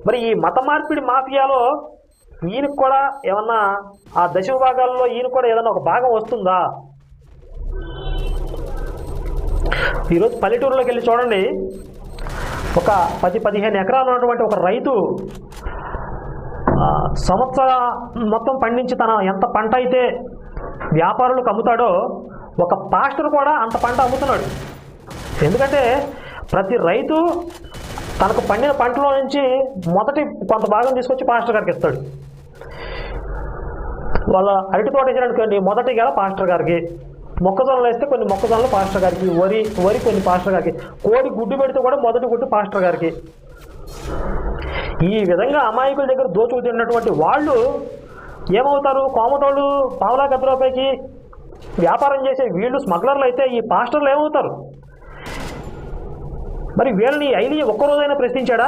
మరి ఈ మత మార్పిడి మాఫియాలో ఈయనకు కూడా ఏమన్నా ఆ దశమ భాగాల్లో ఈయన కూడా ఏదన్నా ఒక భాగం వస్తుందా? ఈరోజు పల్లెటూరులోకి వెళ్ళి చూడండి, ఒక 10-15 ఎకరాలు ఉన్నటువంటి ఒక రైతు సంవత్సరం మొత్తం పండించి తన ఎంత పంట అయితే వ్యాపారులకు అమ్ముతాడో ఒక పాస్టర్ కూడా అంత పంట అమ్ముతున్నాడు. ఎందుకంటే ప్రతి రైతు తనకు పండిన పంటలో నుంచి మొదటి కొంత భాగం తీసుకొచ్చి పాస్టర్ గారికి ఇస్తాడు. వాళ్ళ అరటి తోట వేసినట్టుకోండి, మొదటి గెల పాస్టర్ గారికి, మొక్కజొన్నలు వేస్తే కొన్ని మొక్కజొన్నలు పాస్టర్ గారికి, వరి కొన్ని పాస్టర్ గారికి, కోడి గుడ్డు పెడితే కూడా మొదటి గుడ్డు పాస్టర్ గారికి. ఈ విధంగా అమాయకుల దగ్గర దోచుకు తిన్నటువంటి వాళ్ళు ఏమవుతారు? కోమటోళ్ళు పావులా 10 రూపాయకి వ్యాపారం చేసే వీళ్ళు స్మగ్లర్లు అయితే ఈ పాస్టర్లు ఏమవుతారు? మరి వీళ్ళని ఐలీ ఒక్కరోజైనా ప్రశ్నించాడా?